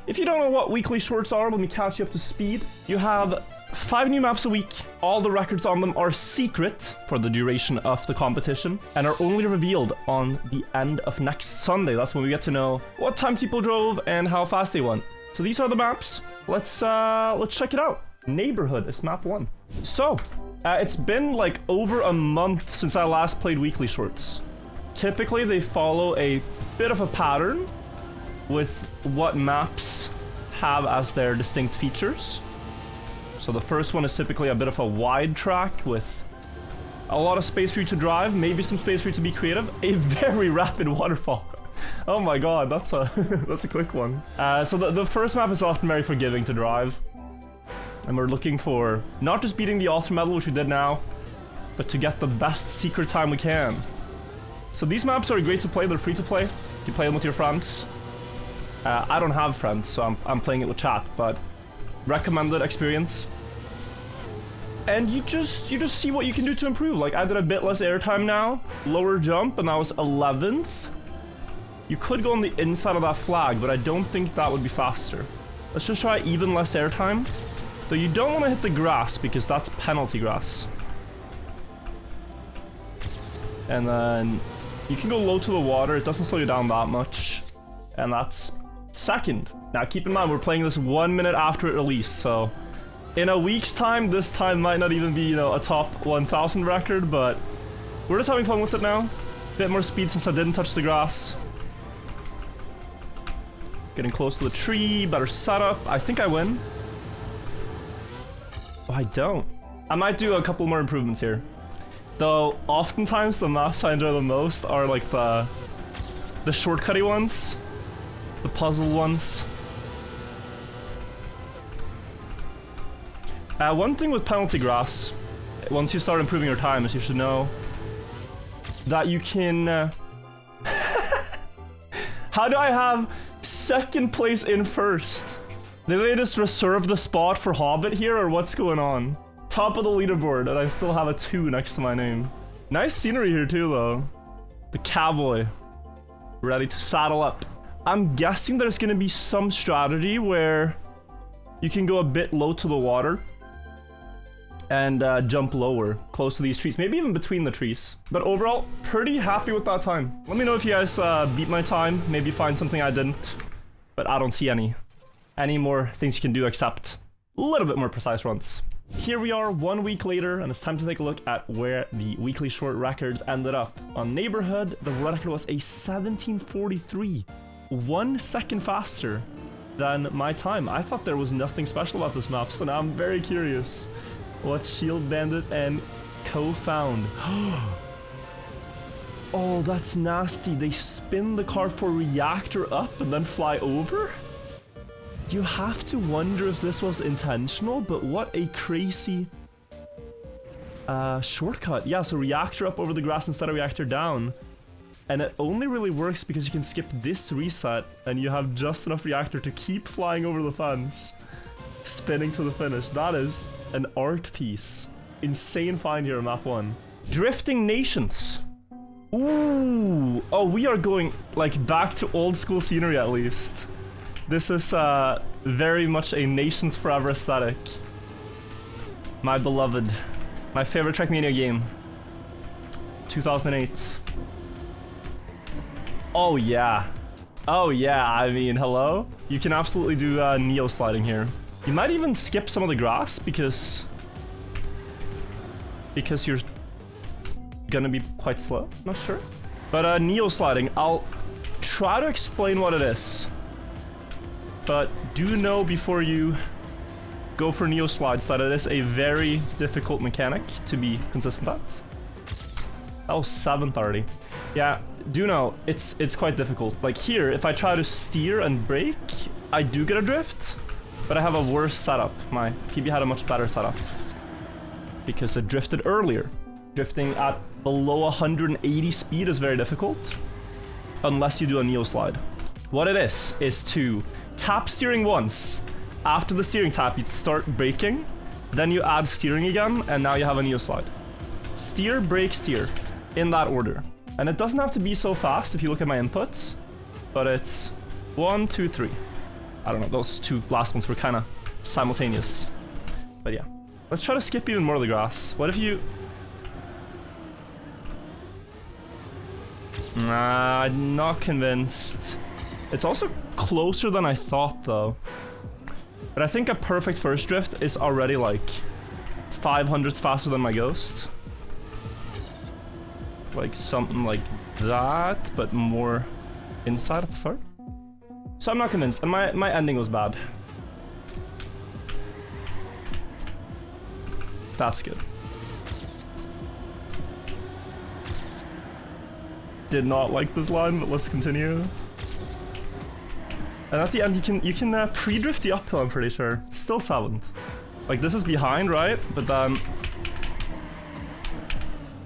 If you don't know what weekly shorts are, let me catch you up to speed. You have 5 new maps a week. All the records on them are secret for the duration of the competition and are only revealed on the end of next Sunday. That's when we get to know what time people drove and how fast they went. So these are the maps. Let's check it out. Neighborhood is map 1. So, it's been like over a month since I last played weekly shorts. Typically, they follow a bit of a pattern with what maps have as their distinct features. So the first one is typically a bit of a wide track with a lot of space for you to drive, maybe some space for you to be creative, a very rapid waterfall. Oh my god, that's a that's a quick one. So the first map is often very forgiving to drive. And we're looking for not just beating the Ultra Medal, which we did now, but to get the best secret time we can. So these maps are great to play, they're free to play. You can play them with your friends. I don't have friends, so I'm playing it with chat, but recommended experience. And you just see what you can do to improve. Like, I did a bit less airtime now, lower jump, and I was 11th. You could go on the inside of that flag, but I don't think that would be faster. Let's just try even less airtime. Though you don't want to hit the grass, because that's penalty grass. And then you can go low to the water, it doesn't slow you down that much. And that's second. Now keep in mind, we're playing this 1 minute after it released, so in a week's time, this time might not even be, you know, a top 1000 record, but we're just having fun with it now. Bit more speed since I didn't touch the grass. Getting close to the tree, better setup. I think I win. Oh, I don't. I might do a couple more improvements here. Though, oftentimes the maps I enjoy the most are like the shortcutty ones. The puzzle ones. One thing with penalty grass, once you start improving your time, is you should know that you can... How do I have second place in first? Did they just reserve the spot for Hobbit here, or what's going on? Top of the leaderboard, and I still have a 2 next to my name. Nice scenery here too, though. The cowboy, ready to saddle up. I'm guessing there's gonna be some strategy where you can go a bit low to the water and jump lower, close to these trees, maybe even between the trees. But overall, pretty happy with that time. Let me know if you guys beat my time, maybe find something I didn't, but I don't see any more things you can do except a little bit more precise runs. Here we are 1 week later, and it's time to take a look at where the weekly short records ended up. On Neighborhood, the record was a 1743. 1 second faster than my time. I thought there was nothing special about this map, so now I'm very curious what Shield Bandit and Co found. Oh, that's nasty. They spin the car for reactor up and then fly over? You have to wonder if this was intentional, but what a crazy shortcut. Yeah, so reactor up over the grass instead of reactor down. And it only really works because you can skip this reset and you have just enough reactor to keep flying over the fence, spinning to the finish. That is an art piece. Insane find here on map 1. Drifting Nations. Ooh. Oh, we are going like back to old school scenery at least. This is very much a Nations Forever aesthetic. My beloved. My favorite Trackmania game. 2008. Oh yeah. Oh yeah, I mean, hello? You can absolutely do Neo sliding here. You might even skip some of the grass because you're gonna be quite slow, not sure. But Neo sliding, I'll try to explain what it is. But do know before you go for Neo slides that it is a very difficult mechanic to be consistent at. That was 7th already. Yeah, do know, it's quite difficult. Like here, if I try to steer and brake, I do get a drift, but I have a worse setup. My PB had a much better setup because it drifted earlier. Drifting at below 180 speed is very difficult unless you do a Neo slide. What it is to tap steering once. After the steering tap, you start braking, then you add steering again, and now you have a Neo slide. Steer, brake, steer, in that order. And it doesn't have to be so fast if you look at my inputs, but it's 1, 2, 3. I don't know, those two last ones were kind of simultaneous. But yeah. Let's try to skip even more of the grass. What if you... Nah, I'm not convinced. It's also closer than I thought, though. But I think a perfect first drift is already like 500s faster than my ghost. Like something like that, but more inside at the start. So I'm not convinced, and my ending was bad. That's good. Did not like this line, but let's continue. And at the end, you can pre-drift the uphill, I'm pretty sure. Still 7th. Like, this is behind, right? But then...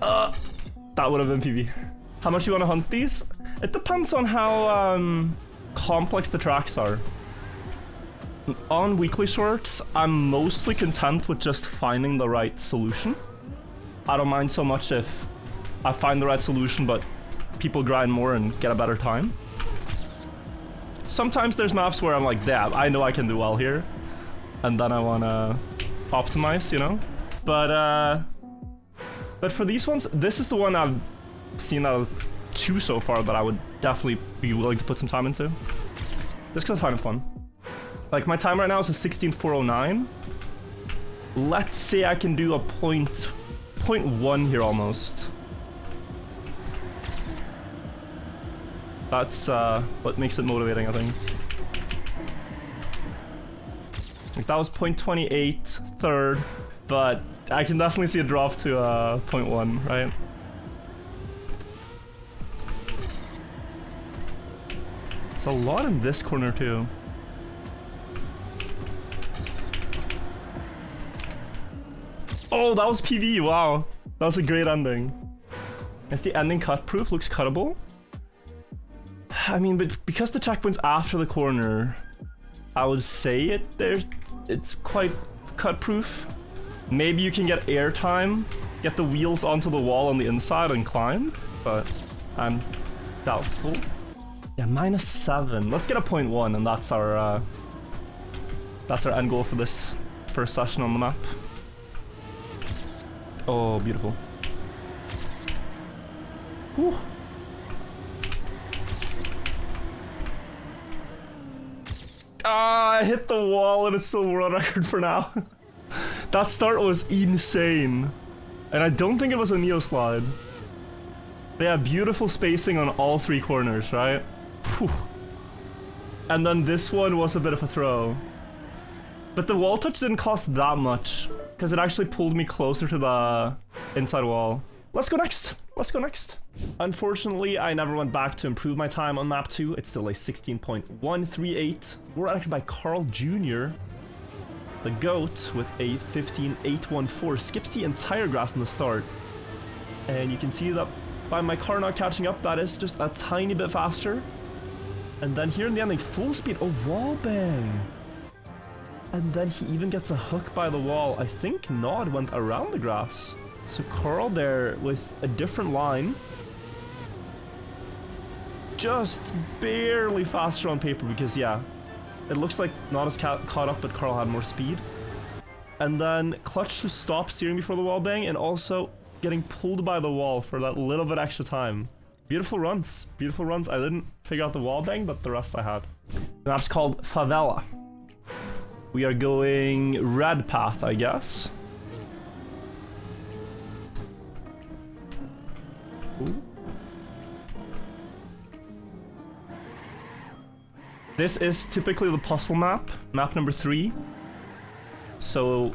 that would have been PB. How much do you want to hunt these? It depends on how complex the tracks are. On weekly shorts, I'm mostly content with just finding the right solution. I don't mind so much if I find the right solution, but people grind more and get a better time. Sometimes there's maps where I'm like, damn, I know I can do well here. And then I want to optimize, you know? But for these ones, this is the one I've seen out of 2 so far that I would definitely be willing to put some time into. Just because I find it fun. Like, my time right now is a 16:409. Let's say I can do a point 0.1 here almost. That's what makes it motivating, I think. Like, that was 0.28, third, but I can definitely see a drop to 0.1, right? It's a lot in this corner too. Oh, that was PV, wow. That was a great ending. Is the ending cut proof? Looks cuttable. I mean, but because the checkpoint's after the corner, I would say it's quite cut proof. Maybe you can get airtime, get the wheels onto the wall on the inside and climb, but I'm doubtful. Yeah, -7. Let's get a 0.1, and that's our end goal for this first session on the map. Oh, beautiful. Whew. Ah, I hit the wall and it's still world record for now. That start was insane. And I don't think it was a Neo slide. But yeah, beautiful spacing on all 3 corners, right? Whew. And then this one was a bit of a throw. But the wall touch didn't cost that much, because it actually pulled me closer to the inside wall. Let's go next. Let's go next. Unfortunately, I never went back to improve my time on map 2. It's still a 16.138. World record by Carl Jr. The GOAT with a 15.814 skips the entire grass in the start. And you can see that by my car not catching up, that is just a tiny bit faster. And then here in the ending, full speed. Oh, wall bang. And then he even gets a hook by the wall. I think Nod went around the grass. So Carl there with a different line. Just barely faster on paper because, yeah, it looks like Nod is caught up, but Carl had more speed. And then clutch to stop steering before the wall bang, and also getting pulled by the wall for that little bit extra time. Beautiful runs. Beautiful runs. I didn't figure out the wall bang, but the rest I had. The map's called Favlla. We are going red path, I guess. Ooh. This is typically the puzzle map, map number 3. So,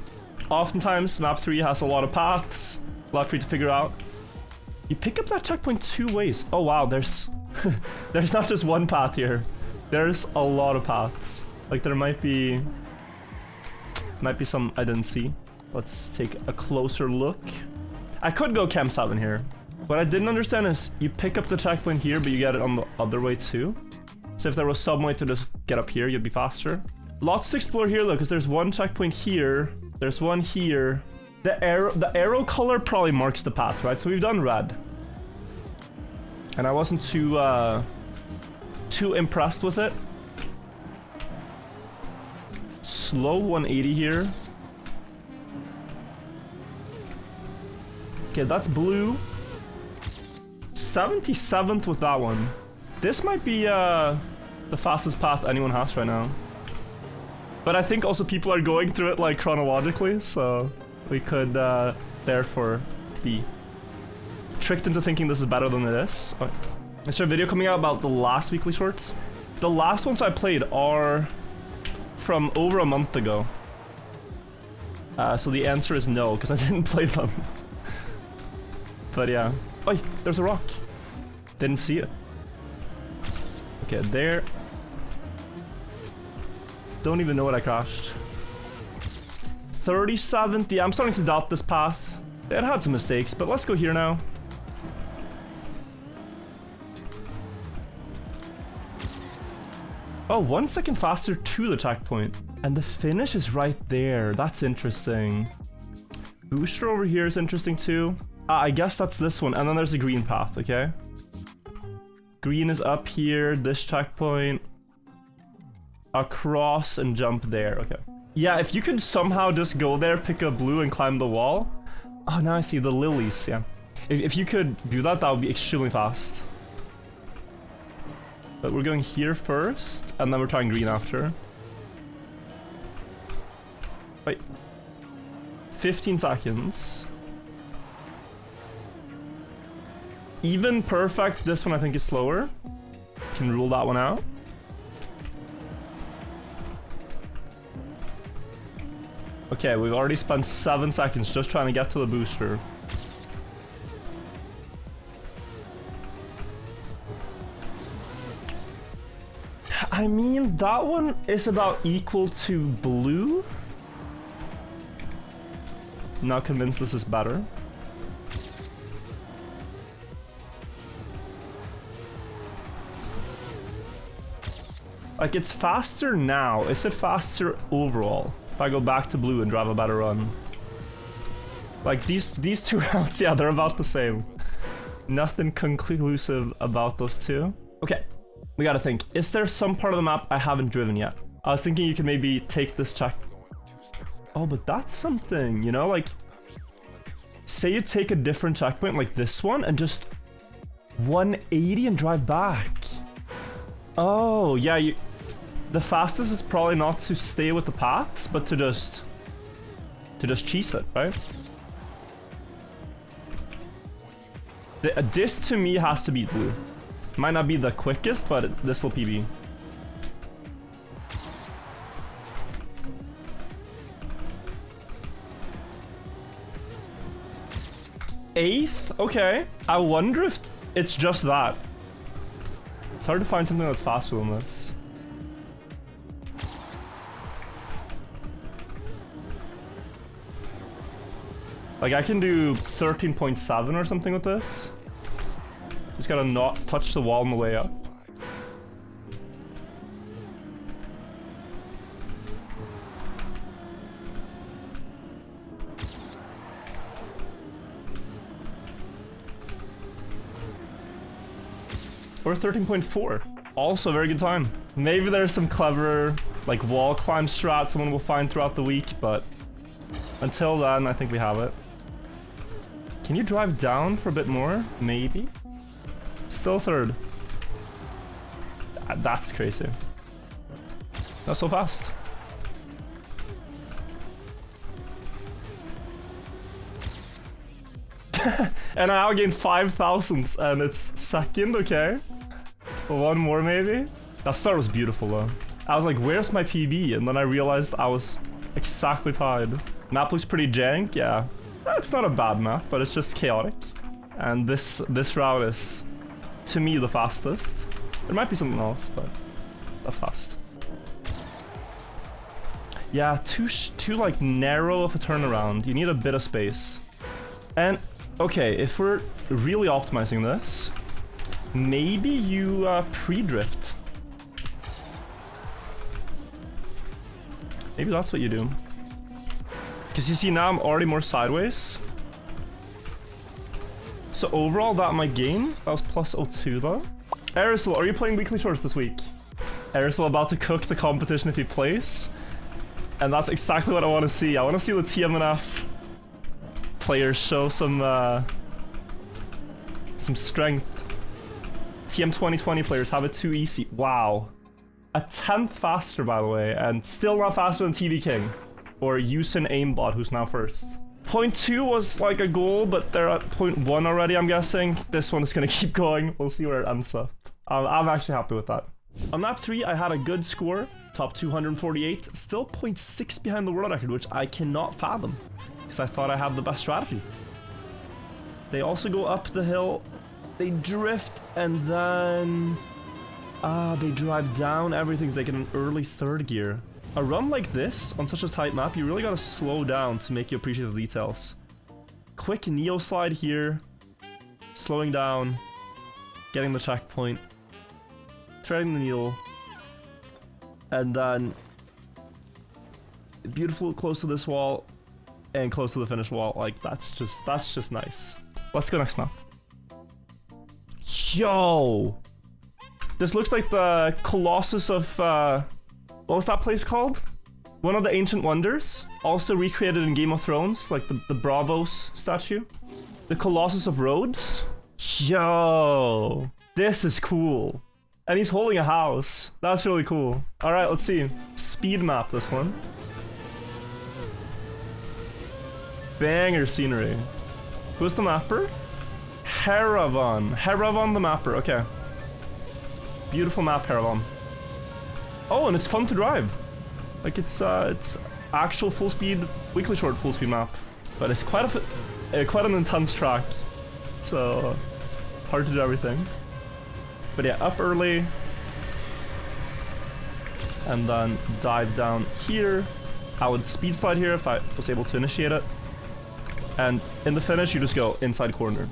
oftentimes map 3 has a lot of paths, a lot for you to figure out. You pick up that checkpoint 2 ways. Oh wow, there's there's not just one path here. There's a lot of paths. Like, there might be some I didn't see. Let's take a closer look. I could go Chem 7 here. What I didn't understand is you pick up the checkpoint here, but you get it on the other way too. So if there was some way to just get up here, you'd be faster. Lots to explore here though, because there's one checkpoint here. There's one here. The arrow color probably marks the path, right? So we've done red. And I wasn't too impressed with it. slow 180 here. Okay, that's blue. 77th with that one. This might be the fastest path anyone has right now. But I think also people are going through it like chronologically, so we could therefore be tricked into thinking this is better than it is. Oh. Is there a video coming out about the last weekly shorts? The last ones I played are from over a month ago. So the answer is no, because I didn't play them. But yeah. Oh, there's a rock. Didn't see it. Okay, there. Don't even know what I crashed. 37th. Yeah, I'm starting to doubt this path. It had some mistakes, but let's go here now. Oh, 1 second faster to the checkpoint. And the finish is right there. That's interesting. Booster over here is interesting too. I guess that's this one. And then there's a green path, okay? Green is up here, this checkpoint. Across and jump there, okay. Yeah, if you could somehow just go there, pick up blue and climb the wall. Oh, now I see the lilies, yeah. If you could do that, that would be extremely fast. But we're going here first, and then we're trying green after. Wait. 15 seconds. Even perfect, this one I think is slower. Can rule that one out. Okay, we've already spent 7 seconds just trying to get to the booster. I mean, that one is about equal to blue. Not convinced this is better. Like, it's faster now. Is it faster overall? If I go back to blue and drive a better run. Like, these two routes, yeah, they're about the same. Nothing conclusive about those two. Okay, we gotta think. Is there some part of the map I haven't driven yet? I was thinking you could maybe take this check. Oh, but that's something, you know? Like, say you take a different checkpoint like this one and just 180 and drive back. Oh, yeah, the fastest is probably not to stay with the paths, but to just cheese it, right? This to me has to beat blue. Might not be the quickest, but this will PB. Eighth? Okay. I wonder if it's just that. It's hard to find something that's faster than this. Like, I can do 13.7 or something with this. Just gotta not touch the wall on the way up. Or 13.4. Also a very good time. Maybe there's some clever, like, wall climb strat someone will find throughout the week, but until then, I think we have it. Can you drive down for a bit more? Maybe. Still third. That's crazy. That's so fast. And I now gained 5,000 and it's second, okay. One more maybe? That start was beautiful though. I was like, where's my PB? And then I realized I was exactly tied. Map looks pretty jank, yeah. It's not a bad map, but it's just chaotic. And this route is, to me, the fastest. There might be something else, but that's fast. Yeah, too like narrow of a turnaround. You need a bit of space. And okay, if we're really optimizing this, maybe you pre-drift. Maybe that's what you do. Because you see now I'm already more sideways. So overall that might gain. That was plus 02 though. Aerosol, are you playing weekly shorts this week? Aerosol about to cook the competition if he plays. And that's exactly what I want to see. I want to see the TMNF players show some strength. TM 2020 players have it too easy. Wow. A 10th faster, by the way, and still not faster than TV King. Or Usain Aimbot, who's now first. Point 2 was like a goal, but they're at point 1 already, I'm guessing. This one is gonna keep going. We'll see where it ends up. I'm actually happy with that. On map 3, I had a good score. Top 248. Still 0.6 behind the world record, which I cannot fathom. Because I thought I had the best strategy. They also go up the hill. They drift, and then... they drive down everything so they get an early 3rd gear. A run like this, on such a tight map, you really gotta slow down to make you appreciate the details. Quick Neo slide here. Slowing down. Getting the checkpoint. Threading the needle. And then... beautiful close to this wall. And close to the finish wall. Like, that's just nice. Let's go next map. Yo! This looks like the Colossus of... what was that place called? One of the Ancient Wonders. Also recreated in Game of Thrones, like the Bravos statue. The Colossus of Rhodes. Yo! This is cool. And he's holding a house. That's really cool. Alright, let's see. Speed map, this one. Banger scenery. Who's the mapper? Heravan. Heravan the mapper, okay. Beautiful map, Heravan. Oh, and it's fun to drive. Like, it's actual full speed, weekly short full speed map. But it's quite an intense track. So, hard to do everything. But yeah, up early. And then dive down here. I would speed slide here if I was able to initiate it. And in the finish, you just go inside corner.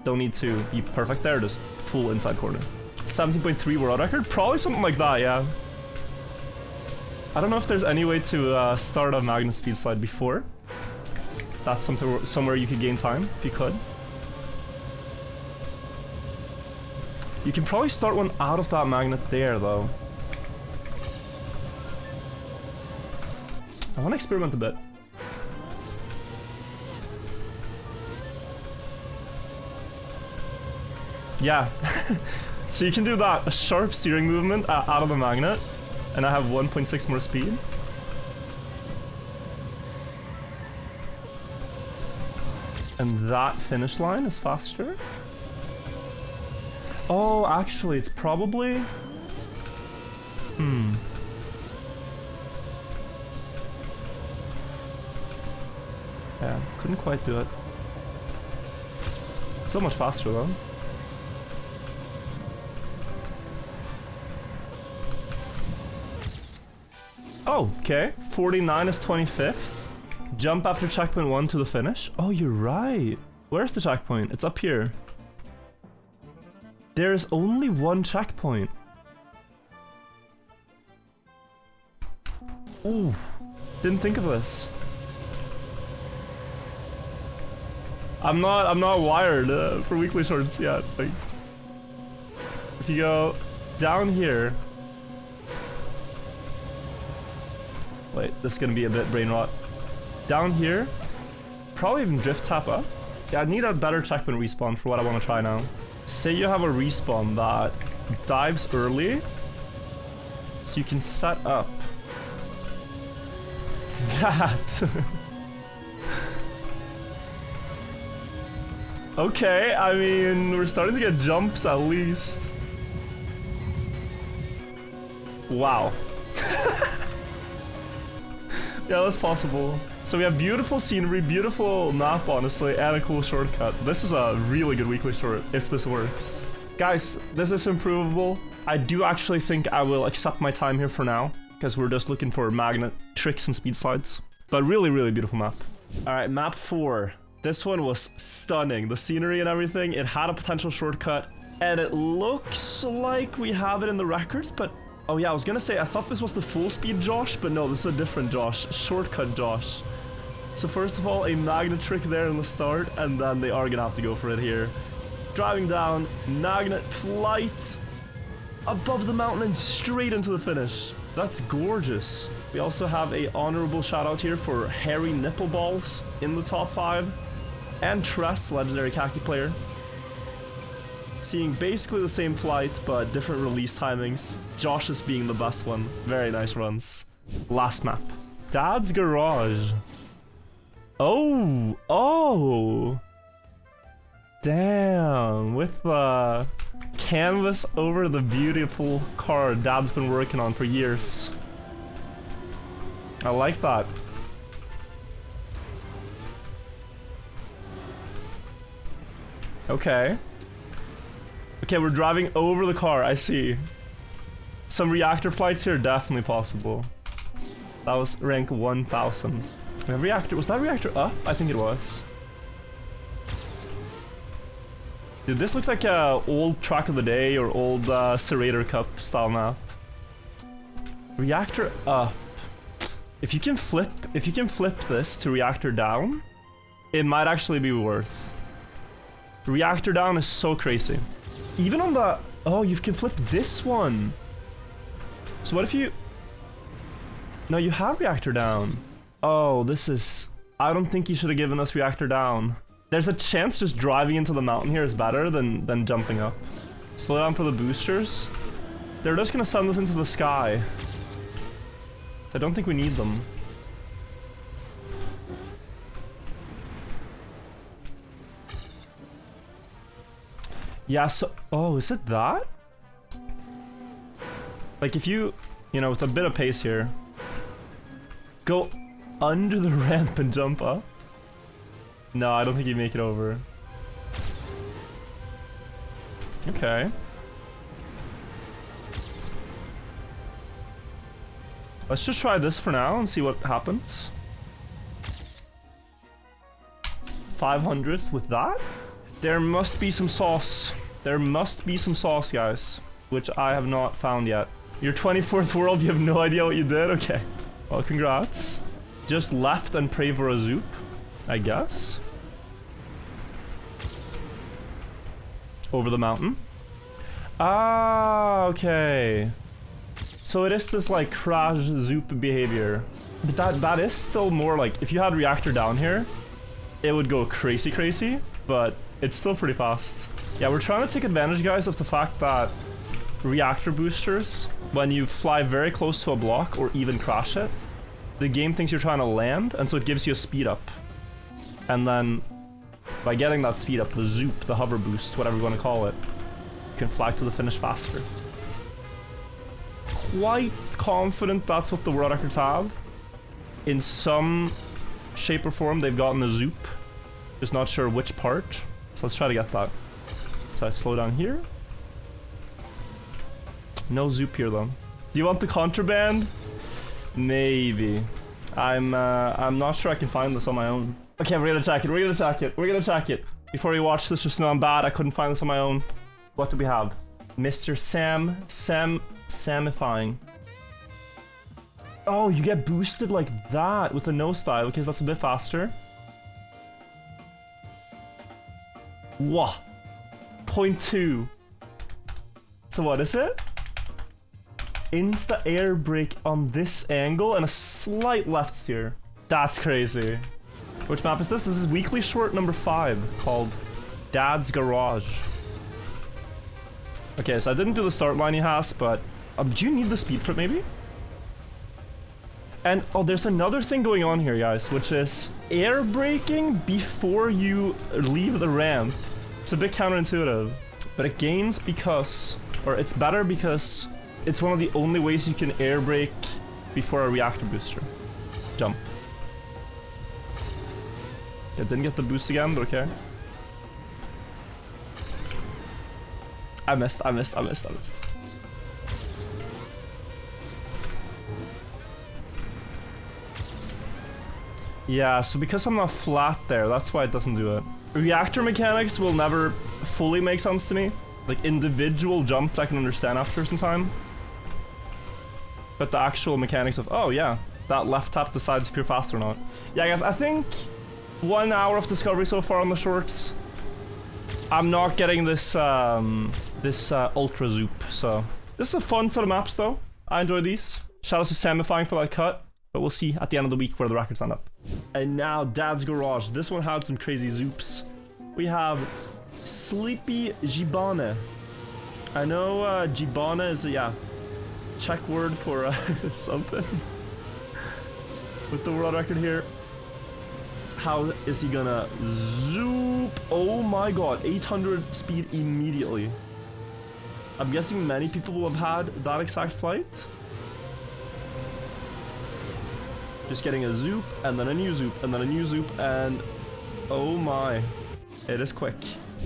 Don't need to be perfect there, just full inside corner. 17.3 world record? Probably something like that, yeah. I don't know if there's any way to start a magnet speed slide before. That's somewhere you could gain time, if you could. You can probably start one out of that magnet there, though. I want to experiment a bit. Yeah. So you can do that, a sharp steering movement out of the magnet, and I have 1.6 more speed. And that finish line is faster. Oh, actually, it's probably... Yeah, couldn't quite do it. So much faster, though. Oh, okay. 49 is 25th. Jump after checkpoint 1 to the finish. Oh, you're right. Where's the checkpoint? It's up here. There's only one checkpoint. Ooh. Didn't think of this. I'm not wired for weekly shorts yet. Like, if you go down here. Wait, this is gonna be a bit brain rot. Down here, probably even drift tap up. Yeah, I need a better checkpoint respawn for what I want to try now. Say you have a respawn that dives early, so you can set up that. Okay, I mean, we're starting to get jumps at least. Wow. Yeah, that's possible. So we have beautiful scenery, beautiful map, honestly, and a cool shortcut. This is a really good weekly short, if this works. Guys, this is improvable. I do actually think I will accept my time here for now, because we're just looking for magnet tricks and speed slides. But really, really beautiful map. Alright, map 4. This one was stunning. The scenery and everything, it had a potential shortcut, and it looks like we have it in the records, but... Oh yeah, I was gonna say, I thought this was the full speed Josh, but no, this is a different Josh. Shortcut Josh. So first of all, a magnet trick there in the start, and then they are gonna have to go for it here. Driving down, magnet flight, above the mountain and straight into the finish. That's gorgeous. We also have a honorable shout out here for Hairy Nipple Balls in the top 5. And Tress, legendary khaki player. Seeing basically the same flight, but different release timings. Josh's being the best one. Very nice runs. Last map. Dad's Garage. Oh! Oh! Damn, with the canvas over the beautiful car Dad's been working on for years. I like that. Okay. Okay, we're driving over the car, I see. Some reactor flights here, definitely possible. That was rank 1000. We have reactor, was that reactor up? I think it was. Dude, this looks like a old Track of the Day or old Serrator Cup style map. Reactor up. If you can flip this to reactor down, it might actually be worth. Reactor down is so crazy. Even on the... Oh, you can flip this one. So what if you... No, you have reactor down. Oh, this is... I don't think you should have given us reactor down. There's a chance just driving into the mountain here is better than jumping up. Slow down for the boosters. They're just gonna send us into the sky. I don't think we need them. Yeah, so... Oh, is it that? Like if you know, with a bit of pace here, go under the ramp and jump up? No, I don't think you make it over. Okay. Let's just try this for now and see what happens. 500th with that? There must be some sauce. There must be some sauce, guys. Which I have not found yet. Your 24th world, you have no idea what you did? Okay. Well, congrats. Just left and pray for a zoop, I guess. Over the mountain. Ah, okay. So it is this like crash zoop behavior. But that is still more like, if you had reactor down here, it would go crazy crazy, but it's still pretty fast. Yeah, we're trying to take advantage, guys, of the fact that reactor boosters, when you fly very close to a block or even crash it, the game thinks you're trying to land, and so it gives you a speed up. And then by getting that speed up, the zoop, the hover boost, whatever you want to call it, you can fly to the finish faster. Quite confident that's what the world records have. In some shape or form, they've gotten a zoop. Just not sure which part. So let's try to get that. So I slow down here. No zoop here though. Do you want the contraband? Maybe. I'm not sure I can find this on my own. Okay, we're gonna check it. We're gonna check it. We're gonna check it. Before you watch this, just know I'm bad. I couldn't find this on my own. What do we have? Mr. Samifying. Oh, you get boosted like that with the nosedive, because that's a bit faster. Wah. 0.2. So what is it? Insta air brake on this angle and a slight left steer. That's crazy. Which map is this? This is weekly short number 5 called Dad's Garage. Okay, so I didn't do the start line he has, but do you need the speed for it maybe? And oh, there's another thing going on here, guys, which is air braking before you leave the ramp. It's a bit counterintuitive, but it gains because, or it's better because it's one of the only ways you can air brake before a reactor booster. Jump. Okay, didn't get the boost again, but okay. I missed. Yeah, so because I'm not flat there, that's why it doesn't do it. Reactor mechanics will never fully make sense to me. Like individual jumps I can understand after some time. But the actual mechanics of, oh yeah, that left tap decides if you're fast or not. Yeah guys, I think 1 hour of discovery so far on the shorts. I'm not getting this ultra zoop, so. This is a fun set of maps though. I enjoy these. Shout out to Samifying for that cut. But we'll see at the end of the week where the records end up. And now Dad's Garage. This one had some crazy zoops. We have Sleepy Gibane. I know Gibane is a Czech word for something. With the world record here. How is he gonna zoop? Oh my god, 800 speed immediately. I'm guessing many people will have had that exact flight. Just getting a zoop, and then a new zoop, and then a new zoop, and oh my, it is quick.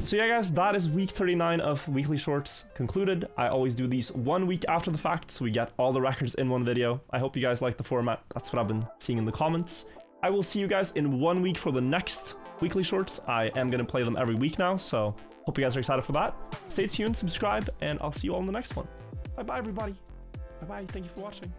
So yeah guys, that is week 39 of weekly shorts concluded. I always do these 1 week after the fact, so we get all the records in one video. I hope you guys like the format. That's what I've been seeing in the comments. I will see you guys in 1 week for the next weekly shorts. I am going to play them every week now, so hope you guys are excited for that. Stay tuned, subscribe, and I'll see you all in the next one. Bye bye everybody. Bye bye, thank you for watching.